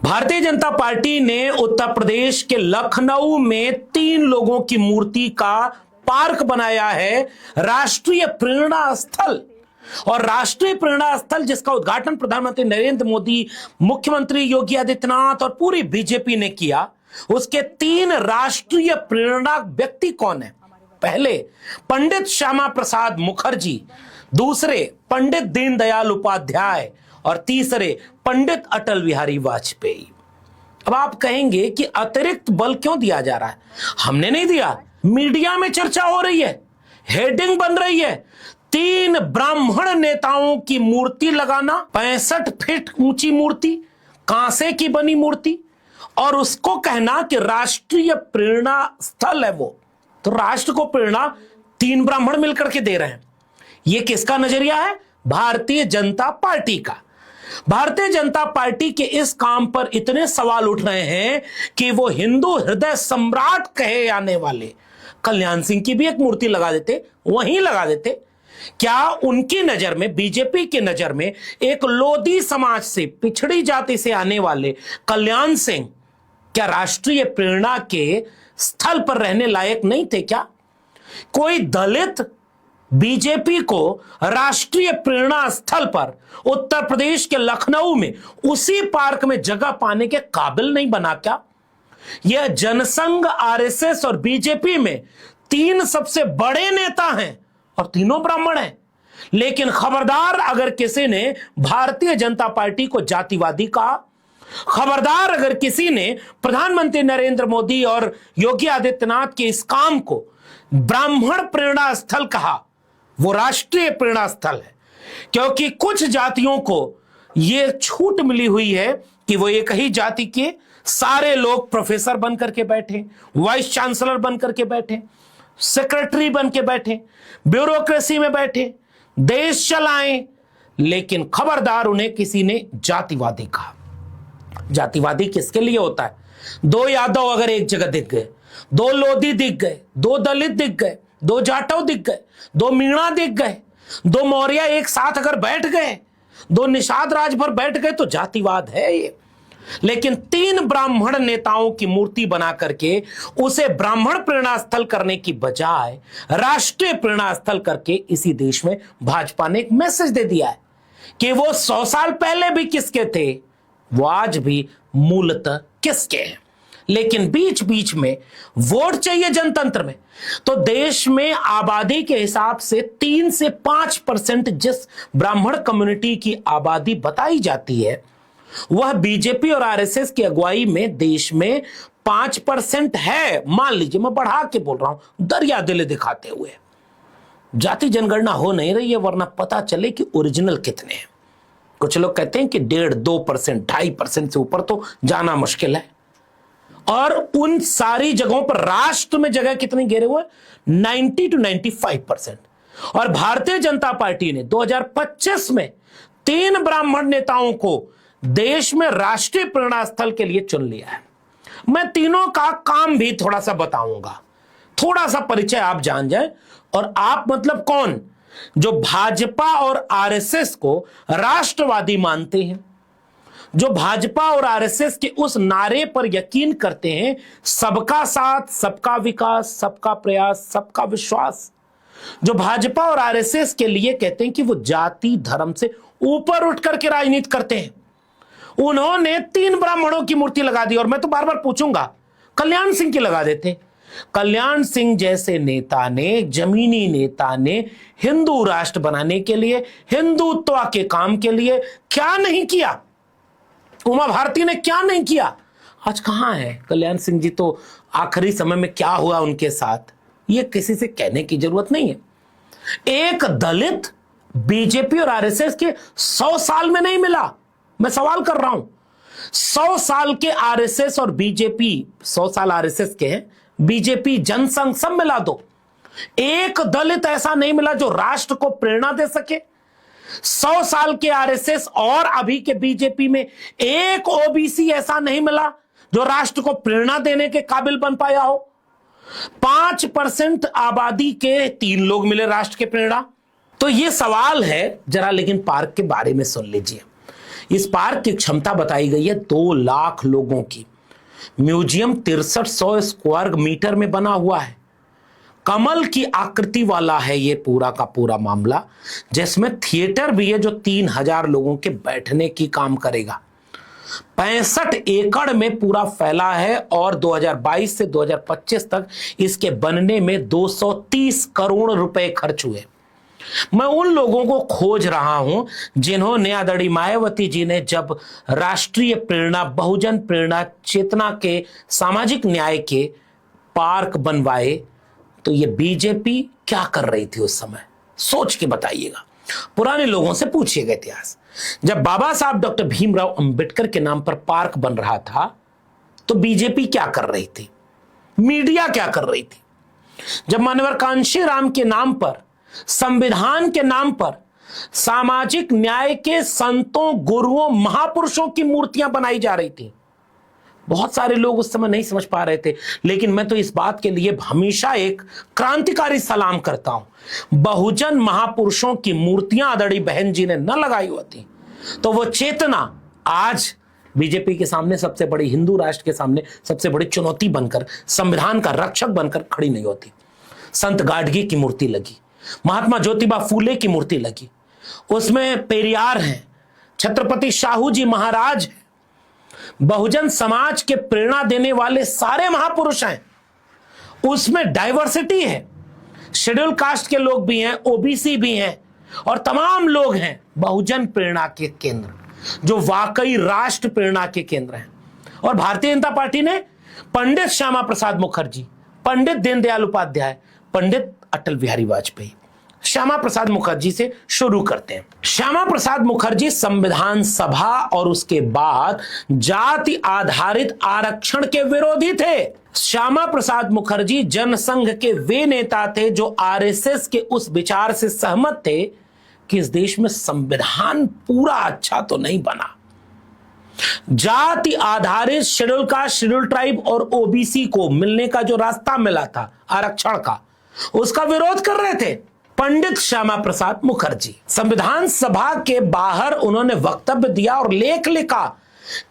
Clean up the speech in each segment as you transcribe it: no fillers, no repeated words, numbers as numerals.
Bharatiya Janata party ने उत्तर प्रदेश के लखनऊ में 3 लोगों की मूर्ति का पार्क बनाया है, राष्ट्रीय प्रेरणा स्थल। और राष्ट्रीय प्रेरणा स्थल जिसका उद्घाटन प्रधानमंत्री नरेंद्र मोदी, मुख्यमंत्री योगी आदित्यनाथ और पूरी बीजेपी ने किया, उसके 3 राष्ट्रीय प्रेरणा व्यक्ति कौन है? पहले पंडित श्यामा प्रसाद मुखर्जी, दूसरे पंडित दीनदयाल उपाध्याय और तीसरे पंडित अटल बिहारी वाजपेयी। अब आप कहेंगे कि अतिरिक्त बल क्यों दिया जा रहा है? हमने नहीं दिया, मीडिया में चर्चा हो रही है, हेडिंग बन रही है। 3 ब्राह्मण नेताओं की मूर्ति लगाना, 65 फीट ऊंची मूर्ति, कांसे की बनी मूर्ति, और उसको कहना कि राष्ट्रीय प्रेरणा स्थल है वो। तो राष्ट्र को प्रेरणा 3 ब्राह्मण मिलकर के दे रहे हैं। ये किसका नजरिया है? भारतीय जनता पार्टी का। भारतीय जनता पार्टी के इस काम पर इतने सवाल उठ रहे हैं कि वो हिंदू हृदय सम्राट कहे जाने वाले कल्याण सिंह की भी एक मूर्ति लगा देते, वहीं लगा देते। क्या उनकी नजर में, बीजेपी की नजर में, एक लोधी समाज से, पिछड़ी जाति से आने वाले कल्याण सिंह क्या राष्ट्रीय प्रेरणा के स्थल पर रहने लायक नहीं थे क्या? कोई दलित बीजेपी को राष्ट्रीय प्रेरणा स्थल पर उत्तर प्रदेश के लखनऊ में उसी पार्क में जगह पाने के काबिल नहीं बना क्या? यह जनसंघ, आरएसएस और बीजेपी में 3 सबसे बड़े नेता हैं और तीनों ब्राह्मण हैं। लेकिन खबरदार अगर किसी ने भारतीय जनता पार्टी को जातिवादी कहा, खबरदार अगर किसी ने प्रधानमंत्री नरेंद्र मोदी और योगी आदित्यनाथ के इस काम को ब्राह्मण प्रेरणा स्थल कहा, वो राष्ट्रीय प्रेरणा स्थल है। क्योंकि कुछ जातियों को यह छूट मिली हुई है कि वो एक ही जाति के सारे लोग प्रोफेसर बनकर के बैठे, वाइस चांसलर बनकर के बैठे, सेक्रेटरी बन के बैठे, ब्यूरोक्रेसी में बैठे, देश चलाएं। लेकिन खबरदार उन्हें किसी ने जातिवादी कहा। जातिवादी किसके लिए होता है? 2 यादव अगर एक जगह दिख गए, 2 लोधी दिख गए, 2 दलित दिख गए, 2 जाटव दिख गए, 2 मीणा दिख गए, 2 मौर्य एक साथ अगर बैठ गए, 2 निषाद राजभर बैठ गए तो जातिवाद है ये। लेकिन 3 ब्राह्मण नेताओं की मूर्ति बना करके उसे ब्राह्मण प्रेरणा स्थल करने की बजाय राष्ट्रीय प्रेरणा स्थल करके इसी देश में भाजपा ने एक मैसेज दे दिया है कि वो 100 साल पहले भी किसके थे, वो आज भी मूलतः किसके हैं। लेकिन बीच बीच में वोट चाहिए जनतंत्र में, तो देश में आबादी के हिसाब से 3 से 5% जिस ब्राह्मण कम्युनिटी की आबादी बताई जाती है, वह बीजेपी और आरएसएस की अगुवाई में देश में 5% है। मान लीजिए, मैं बढ़ा के बोल रहा हूं दरिया दिले दिखाते हुए। जाति जनगणना हो नहीं रही है, वरना पता चले कि ओरिजिनल कितने हैं। कुछ लोग कहते हैं कि 1.5%, 2%, 2.5% से ऊपर तो जाना मुश्किल है। और उन सारी जगहों पर राष्ट्र में जगह कितनी घेरे हुए? 90 to 95%। और भारतीय जनता पार्टी ने 2025 में 3 ब्राह्मण नेताओं को देश में राष्ट्रीय प्रेरणा स्थल के लिए चुन लिया है। मैं तीनों का काम भी थोड़ा सा बताऊंगा, थोड़ा सा परिचय आप जान जाए। और आप मतलब कौन? जो भाजपा और आरएसएस को राष्ट्रवादी मानते हैं, जो भाजपा और आरएसएस के उस नारे पर यकीन करते हैं, सबका साथ, सबका विकास, सबका प्रयास, सबका विश्वास, जो भाजपा और आरएसएस के लिए कहते हैं कि वो जाति धर्म से ऊपर उठ करके राजनीति करते हैं, उन्होंने 3 ब्राह्मणों की मूर्ति लगा दी। और मैं तो बार बार पूछूंगा, कल्याण सिंह की लगा देते। कल्याण सिंह जैसे नेता ने, जमीनी नेता ने हिंदू राष्ट्र बनाने के लिए, हिंदुत्व के काम के लिए क्या नहीं किया? उमा भारती ने क्या नहीं किया? आज कहां है कल्याण सिंह जी? तो आखिरी समय में क्या हुआ उनके साथ, ये किसी से कहने की जरूरत नहीं है। एक दलित बीजेपी और आरएसएस के 100 साल में नहीं मिला। मैं सवाल कर रहा हूं, 100 साल के आरएसएस और बीजेपी, 100 साल आरएसएस के हैं, बीजेपी, जनसंघ सब मिला दो, एक दलित ऐसा नहीं मिला जो राष्ट्र को प्रेरणा दे सके। 100 साल के आरएसएस और अभी के बीजेपी में एक ओबीसी ऐसा नहीं मिला जो राष्ट्र को प्रेरणा देने के काबिल बन पाया हो। 5% आबादी के 3 लोग मिले राष्ट्र के प्रेरणा। तो यह सवाल है जरा, लेकिन पार्क के बारे में सुन लीजिए। इस पार्क की क्षमता बताई गई है 2 लाख लोगों की। म्यूजियम 6300 स्क्वायर मीटर में बना हुआ है। कमल की आकृति वाला है ये पूरा का पूरा मामला, जिसमें थिएटर भी है जो 3000 लोगों के बैठने की काम करेगा। 65 एकड़ में पूरा फैला है और 2022 से 2025 तक इसके बनने में 230 करोड़ रुपए खर्च हुए। मैं उन लोगों को खोज रहा हूं जिन्होंने आदरणीय मायावती जी ने जब राष्ट्रीय प्रेरणा, बहुजन प्रेरणा चेतना के, सामाजिक न्याय के पार्क बनवाए, तो ये बीजेपी क्या कर रही थी उस समय, सोच के बताइएगा। पुराने लोगों से पूछिएगा इतिहास। जब बाबा साहब डॉक्टर भीमराव अंबेडकर के नाम पर पार्क बन रहा था तो बीजेपी क्या कर रही थी, मीडिया क्या कर रही थी? जब मानवर कांशीराम के नाम पर, संविधान के नाम पर, सामाजिक न्याय के संतों, गुरुओं, महापुरुषों की मूर्तियां बनाई जा रही थी, बहुत सारे लोग उस समय नहीं समझ पा रहे थे। लेकिन मैं तो इस बात के लिए हमेशा एक क्रांतिकारी सलाम करता हूं। बहुजन महापुरुषों की मूर्तियां आदरणीय बहन जी ने न लगाई होती तो वो चेतना आज बीजेपी के सामने, सबसे बड़ी हिंदू राष्ट्र के सामने सबसे बड़ी चुनौती बनकर, संविधान का रक्षक बनकर खड़ी नहीं होती। संत गाडगी की मूर्ति लगी, महात्मा ज्योतिबा फूले की मूर्ति लगी, उसमें पेरियार हैं, छत्रपति शाहू जी महाराज हैं, बहुजन समाज के प्रेरणा देने वाले सारे महापुरुष हैं। उसमें डाइवर्सिटी है, शेड्यूल कास्ट के लोग भी हैं, ओबीसी भी हैं और तमाम लोग हैं बहुजन प्रेरणा के केंद्र, जो वाकई राष्ट्र प्रेरणा के केंद्र हैं। और भारतीय जनता पार्टी ने पंडित श्यामा प्रसाद मुखर्जी, पंडित दीनदयाल उपाध्याय, पंडित अटल बिहारी वाजपेयी, श्यामा प्रसाद मुखर्जी से शुरू करते हैं। श्यामा प्रसाद मुखर्जी संविधान सभा और उसके बाद जाति आधारित आरक्षण के विरोधी थे। श्यामा प्रसाद मुखर्जी जनसंघ के वे नेता थे जो आरएसएस के उस विचार से सहमत थे कि इस देश में संविधान पूरा अच्छा तो नहीं बना, जाति आधारित शेड्यूल कास्ट, शेड्यूल ट्राइब और ओबीसी को मिलने का जो रास्ता मिला था आरक्षण का, उसका विरोध कर रहे थे पंडित श्यामा प्रसाद मुखर्जी। संविधान सभा के बाहर उन्होंने वक्तव्य दिया और लेख लिखा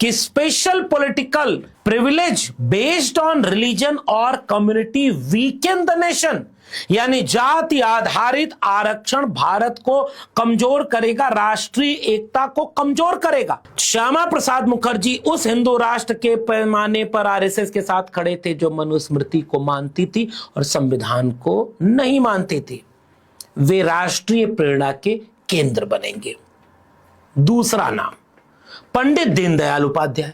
कि special political privilege based on religion और कम्युनिटी वीकेन द नेशन, यानी जाति आधारित आरक्षण भारत को कमजोर करेगा, राष्ट्रीय एकता को कमजोर करेगा। श्यामा प्रसाद मुखर्जी उस हिंदू राष्ट्र के पैमाने पर आरएसएस के साथ खड़े थे जो मनुस्मृति को मानती थी और संविधान को नहीं मानती थी। वे राष्ट्रीय प्रेरणा के केंद्र बनेंगे। दूसरा नाम पंडित दीनदयाल उपाध्याय।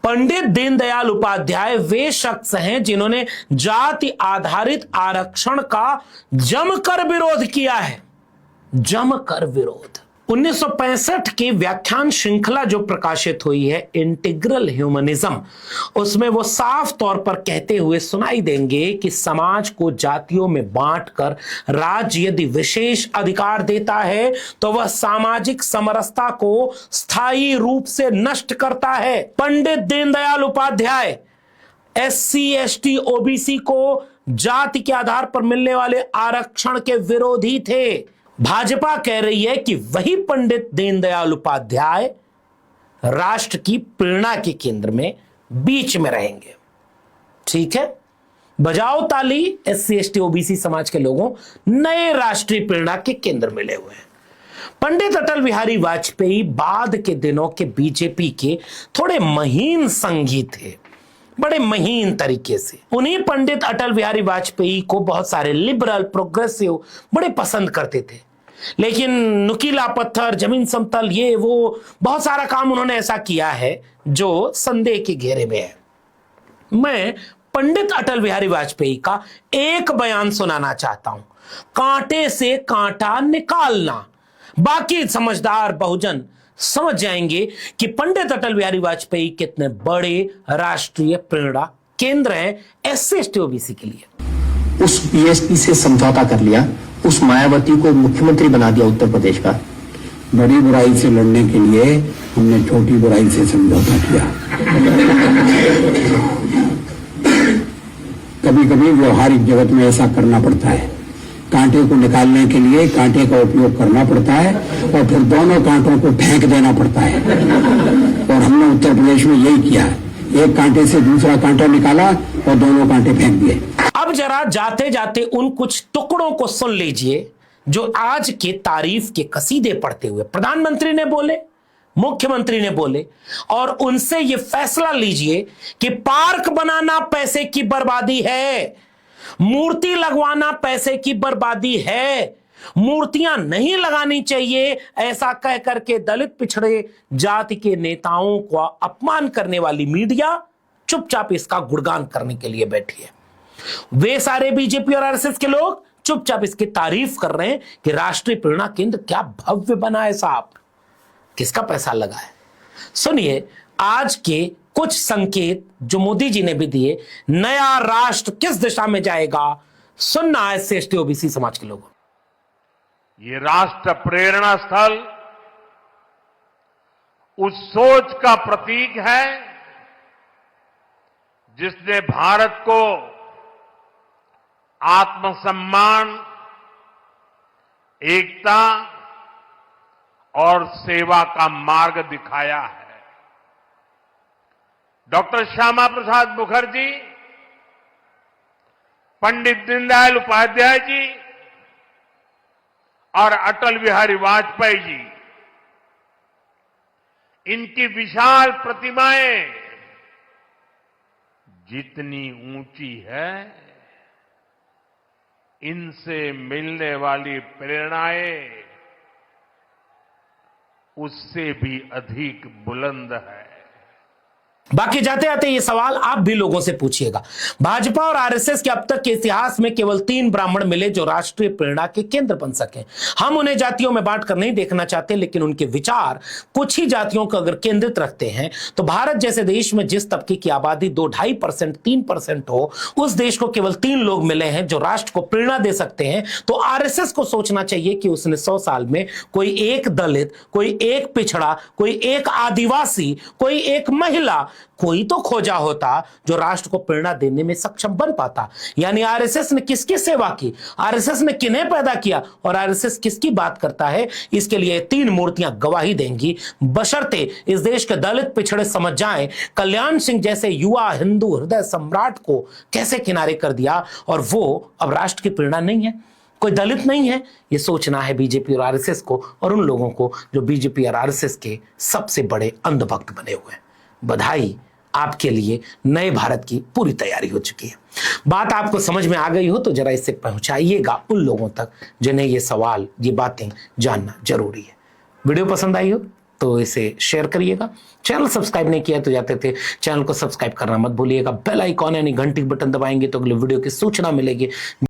पंडित दीनदयाल उपाध्याय वे शख्स हैं जिन्होंने जाति आधारित आरक्षण का जमकर विरोध किया है, जमकर विरोध। 1965 की व्याख्यान श्रृंखला जो प्रकाशित हुई है इंटीग्रल ह्यूमनिज्म, उसमें वो साफ तौर पर कहते हुए सुनाई देंगे कि समाज को जातियों में बांटकर राज्य यदि विशेष अधिकार देता है तो वह सामाजिक समरसता को स्थायी रूप से नष्ट करता है। Pandit Deendayal Upadhyay SC, ST, OBC को जाति के आधार पर मिलने वाले आरक्षण के विरोधी थे। भाजपा कह रही है कि वही पंडित दीनदयाल उपाध्याय राष्ट्र की प्रेरणा के केंद्र में बीच में रहेंगे। ठीक है, बजाओ ताली एससी, एसटी, ओबीसी समाज के लोगों, नए राष्ट्रीय प्रेरणा के केंद्र मिले हुए हैं। पंडित अटल बिहारी वाजपेयी बाद के दिनों के बीजेपी के थोड़े महीन संगी थे, बड़े महीन तरीके से। उन्हीं पंडित अटल बिहारी वाजपेयी को बहुत सारे लिबरल, प्रोग्रेसिव बड़े पसंद करते थे, लेकिन नुकीला पत्थर, जमीन समतल, ये वो बहुत सारा काम उन्होंने ऐसा किया है जो संदेह के घेरे में है। मैं पंडित अटल बिहारी वाजपेयी का एक बयान सुनाना चाहता हूं, कांटे से कांटा निकालना। बाकी समझदार बहुजन समझ जाएंगे कि पंडित अटल बिहारी वाजपेयी कितने बड़े राष्ट्रीय प्रेरणा केंद्र हैं एससी, एसटी, ओबीसी के लिए। उस बीएसपी से समझौता कर लिया, उस मायावती को मुख्यमंत्री बना दिया उत्तर प्रदेश का। बड़ी बुराई से लड़ने के लिए हमने छोटी बुराई से समझौता किया। कभी कभी व्यवहारिक जगत में ऐसा करना पड़ता है, कांटे को निकालने के लिए कांटे का उपयोग करना पड़ता है और फिर दोनों कांटों को फेंक देना पड़ता है। और हमने उत्तर प्रदेश में यही किया, एक कांटे से दूसरा कांटा निकाला और दोनों कांटे फेंक दिए। अब जरा जाते जाते उन कुछ टुकड़ों को सुन लीजिए जो आज के तारीफ के कसीदे पढ़ते हुए प्रधानमंत्री ने बोले, मुख्यमंत्री ने बोले, और उनसे यह फैसला लीजिए कि पार्क बनाना पैसे की बर्बादी है, मूर्ति लगवाना पैसे की बर्बादी है, मूर्तियां नहीं लगानी चाहिए, ऐसा कह करके दलित पिछड़े जाति के नेताओं को अपमान करने वाली मीडिया चुपचाप इसका गुणगान करने के लिए बैठी है। वे सारे बीजेपी और आरएसएस के लोग चुपचाप इसकी तारीफ कर रहे हैं कि राष्ट्रीय प्रेरणा केंद्र क्या भव्य बना है साहब, किसका पैसा लगा है। सुनिए आज के कुछ संकेत जो मोदी जी ने भी दिए, नया राष्ट्र किस दिशा में जाएगा, सुनना है SC ST OBC समाज के लोगों। ये राष्ट्र प्रेरणा स्थल उस सोच का प्रतीक है जिसने भारत को आत्मसम्मान, एकता और सेवा का मार्ग दिखाया है। डॉक्टर श्यामा प्रसाद मुखर्जी, पंडित दीनदयाल उपाध्याय जी और अटल बिहारी वाजपेयी जी, इनकी विशाल प्रतिमाएं जितनी ऊंची है, इनसे मिलने वाली प्रेरणाएं उससे भी अधिक बुलंद है। बाकी जाते आते ये सवाल आप भी लोगों से पूछिएगा। भाजपा और आरएसएस के अब तक के इतिहास में केवल 3 ब्राह्मण मिले जो राष्ट्रीय प्रेरणा के केंद्र बन सके। हम उन्हें जातियों में बांटकर नहीं देखना चाहते, लेकिन उनके विचार कुछ ही जातियों को अगर केंद्रित रखते हैं तो भारत जैसे देश में जिस तबके की आबादी 2-2.5%, 3% हो, उस देश को केवल 3 लोग मिले हैं जो राष्ट्र को प्रेरणा दे सकते हैं। तो आरएसएस को सोचना चाहिए कि उसने 100 साल में कोई एक दलित, कोई एक पिछड़ा, कोई एक आदिवासी, कोई एक महिला, कोई तो खोजा होता जो राष्ट्र को प्रेरणा देने में सक्षम बन पाता। यानी आरएसएस ने किसकी सेवा की, आरएसएस ने किन्हें पैदा किया और आरएसएस किसकी बात करता है, इसके लिए 3 मूर्तियां गवाही देंगी, बशर्ते इस देश के दलित पिछड़े समझ जाएं कल्याण सिंह जैसे युवा हिंदू हृदय सम्राट को कैसे किनारे कर दिया और वो अब राष्ट्र की प्रेरणा नहीं है, कोई दलित नहीं है। ये सोचना है बीजेपी और आरएसएस को और उन लोगों को जो बीजेपी और आरएसएस के सबसे बड़े अंधभक्त बने हुए हैं। बधाई, आपके लिए नए भारत की पूरी तैयारी हो चुकी है। बात आपको समझ में आ गई हो तो जरा इसे पहुंचाइएगा उन लोगों तक जिन्हें ये सवाल, ये बातें जानना जरूरी है। वीडियो पसंद आई हो तो इसे शेयर करिएगा। चैनल सब्सक्राइब नहीं किया तो जाते थे चैनल को सब्सक्राइब करना मत भूलिएगा। बेल आइकॉन यानी घंटी बटन दबाएंगे तो अगले वीडियो की सूचना मिलेगी।